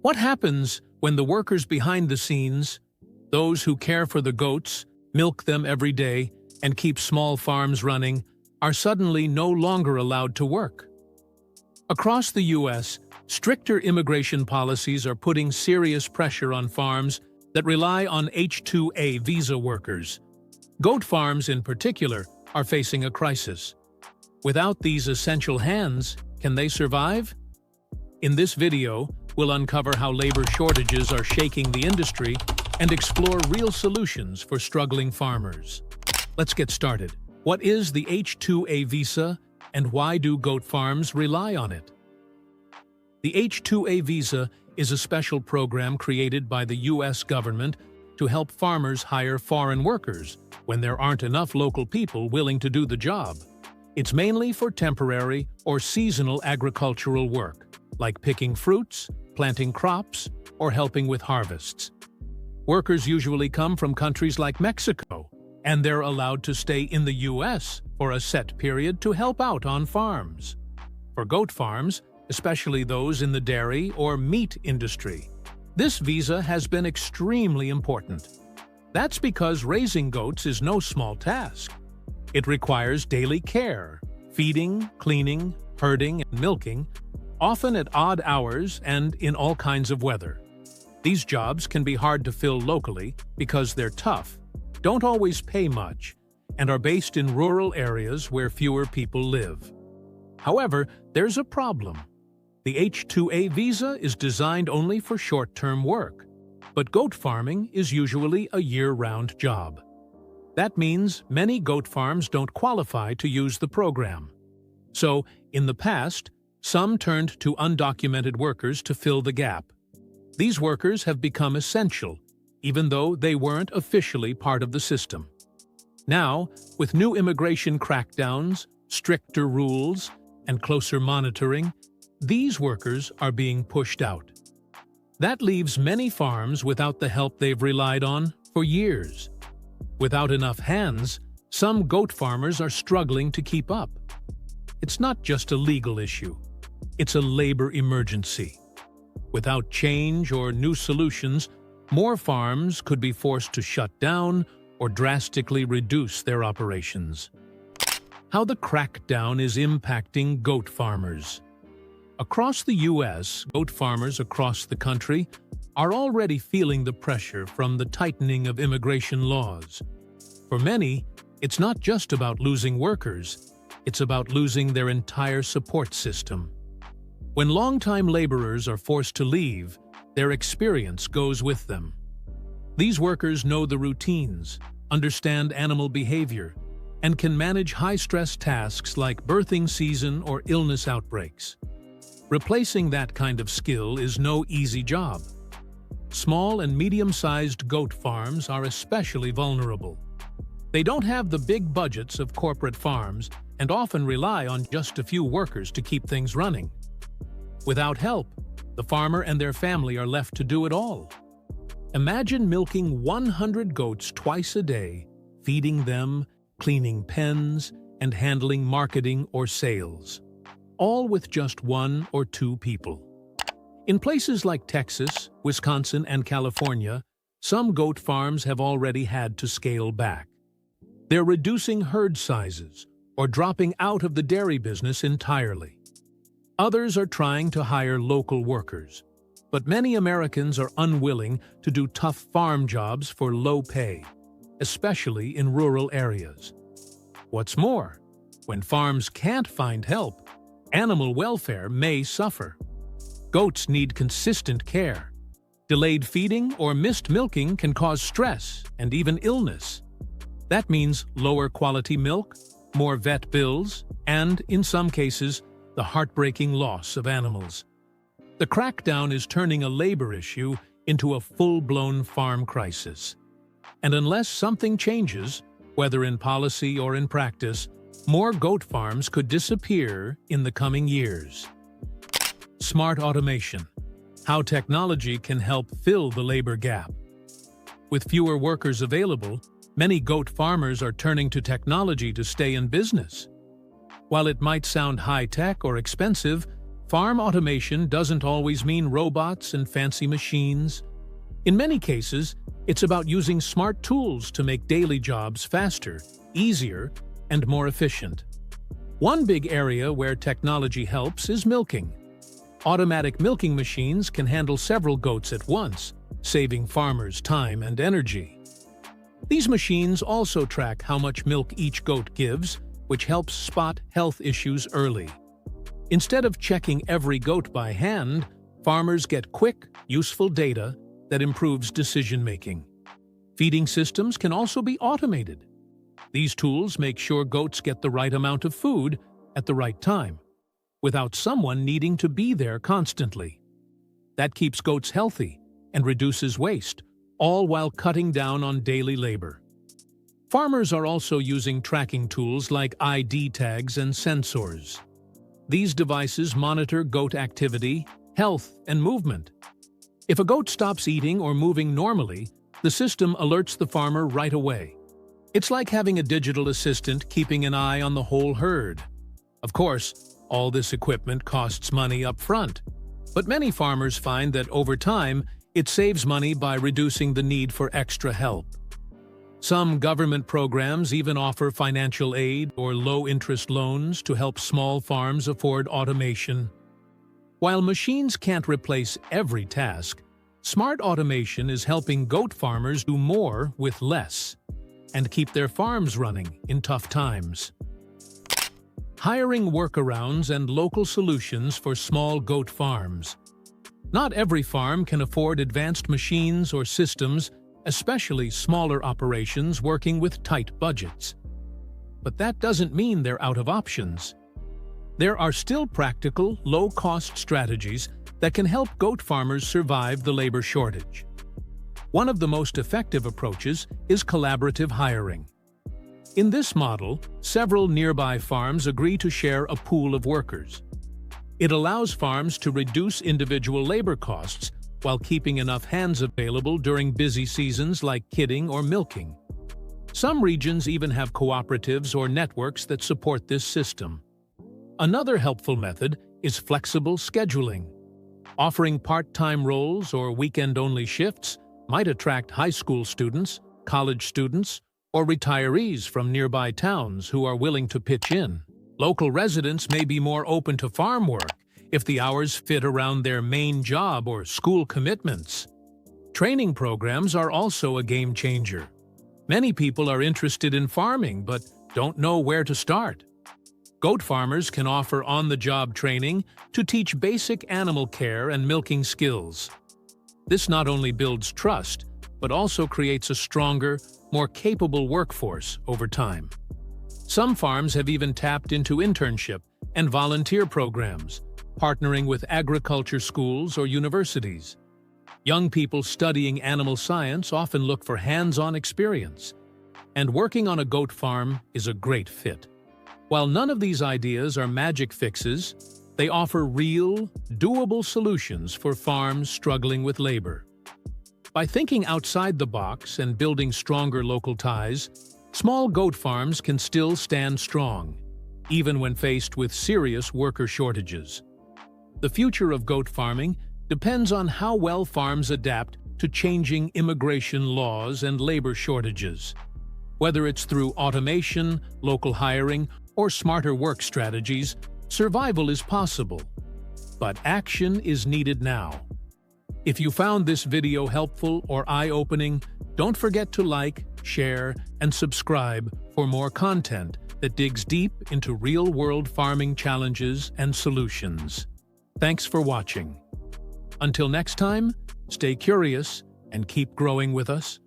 What happens when the workers behind the scenes, those who care for the goats, milk them every day, and keep small farms running, are suddenly no longer allowed to work? Across the U.S., stricter immigration policies are putting serious pressure on farms that rely on H-2A visa workers. Goat farms, in particular, are facing a crisis. Without these essential hands, can they survive? In this video, we'll uncover how labor shortages are shaking the industry and explore real solutions for struggling farmers. Let's get started. What is the H-2A visa, and why do goat farms rely on it? The H-2A visa is a special program created by the U.S. government to help farmers hire foreign workers when there aren't enough local people willing to do the job. It's mainly for temporary or seasonal agricultural work, like picking fruits, planting crops, or helping with harvests. Workers usually come from countries like Mexico, and they're allowed to stay in the U.S. for a set period to help out on farms. For goat farms, especially those in the dairy or meat industry, this visa has been extremely important. That's because raising goats is no small task. It requires daily care, feeding, cleaning, herding, and milking, often at odd hours and in all kinds of weather. These jobs can be hard to fill locally because they're tough, don't always pay much, and are based in rural areas where fewer people live. However, there's a problem. The H-2A visa is designed only for short-term work, but goat farming is usually a year-round job. That means many goat farms don't qualify to use the program. So, in the past, some turned to undocumented workers to fill the gap. These workers have become essential, even though they weren't officially part of the system. Now, with new immigration crackdowns, stricter rules, and closer monitoring, these workers are being pushed out. That leaves many farms without the help they've relied on for years. Without enough hands, some goat farmers are struggling to keep up. It's not just a legal issue, it's a labor emergency. Without change or new solutions, more farms could be forced to shut down or drastically reduce their operations. How the crackdown is impacting goat farmers. Across the U.S., goat farmers across the country are already feeling the pressure from the tightening of immigration laws. For many, it's not just about losing workers, it's about losing their entire support system. When longtime laborers are forced to leave, their experience goes with them. These workers know the routines, understand animal behavior, and can manage high-stress tasks like birthing season or illness outbreaks. Replacing that kind of skill is no easy job. Small and medium-sized goat farms are especially vulnerable. They don't have the big budgets of corporate farms and often rely on just a few workers to keep things running. Without help, the farmer and their family are left to do it all. Imagine milking 100 goats twice a day, feeding them, cleaning pens, and handling marketing or sales, all with just 1 or 2 people. In places like Texas, Wisconsin, and California, some goat farms have already had to scale back. They're reducing herd sizes or dropping out of the dairy business entirely. Others are trying to hire local workers, but many Americans are unwilling to do tough farm jobs for low pay, especially in rural areas. What's more, when farms can't find help, animal welfare may suffer. Goats need consistent care. Delayed feeding or missed milking can cause stress and even illness. That means lower quality milk, more vet bills, and, in some cases, the heartbreaking loss of animals. The crackdown is turning a labor issue into a full-blown farm crisis. And unless something changes, whether in policy or in practice, more goat farms could disappear in the coming years. Smart automation. How technology can help fill the labor gap. With fewer workers available, many goat farmers are turning to technology to stay in business. While it might sound high-tech or expensive, Farm automation doesn't always mean robots and fancy machines. In many cases, it's about using smart tools to make daily jobs faster, easier, and more efficient. One big area where technology helps is milking. Automatic milking machines can handle several goats at once, saving farmers time and energy. These machines also track how much milk each goat gives, which helps spot health issues early. Instead of checking every goat by hand, farmers get quick, useful data that improves decision-making. Feeding systems can also be automated. These tools make sure goats get the right amount of food at the right time, without someone needing to be there constantly. That keeps goats healthy and reduces waste, all while cutting down on daily labor. Farmers are also using tracking tools like ID tags and sensors. These devices monitor goat activity, health, and movement. If a goat stops eating or moving normally, the system alerts the farmer right away. It's like having a digital assistant keeping an eye on the whole herd. Of course, all this equipment costs money up front, but many farmers find that over time, it saves money by reducing the need for extra help. Some government programs even offer financial aid or low-interest loans to help small farms afford automation. While machines can't replace every task, smart automation is helping goat farmers do more with less and keep their farms running in tough times. Hiring workarounds and local solutions for small goat farms. Not every farm can afford advanced machines or systems, especially smaller operations working with tight budgets. But that doesn't mean they're out of options. There are still practical, low-cost strategies that can help goat farmers survive the labor shortage. One of the most effective approaches is collaborative hiring. In this model, several nearby farms agree to share a pool of workers. It allows farms to reduce individual labor costs while keeping enough hands available during busy seasons like kidding or milking. Some regions even have cooperatives or networks that support this system. Another helpful method is flexible scheduling. Offering part-time roles or weekend-only shifts might attract high school students, college students, or retirees from nearby towns who are willing to pitch in. Local residents may be more open to farm work if the hours fit around their main job or school commitments. Training programs are also a game changer. Many people are interested in farming but don't know where to start. Goat farmers can offer on-the-job training to teach basic animal care and milking skills. This not only builds trust, but also creates a stronger, more capable workforce over time. Some farms have even tapped into internship and volunteer programs, partnering with agriculture schools or universities. Young people studying animal science often look for hands-on experience, and working on a goat farm is a great fit. While none of these ideas are magic fixes, they offer real, doable solutions for farms struggling with labor. By thinking outside the box and building stronger local ties, small goat farms can still stand strong, even when faced with serious worker shortages. The future of goat farming depends on how well farms adapt to changing immigration laws and labor shortages. Whether it's through automation, local hiring, or smarter work strategies, survival is possible. But action is needed now. If you found this video helpful or eye-opening, don't forget to like, share, and subscribe for more content that digs deep into real-world farming challenges and solutions. Thanks for watching. Until next time, stay curious and keep growing with us.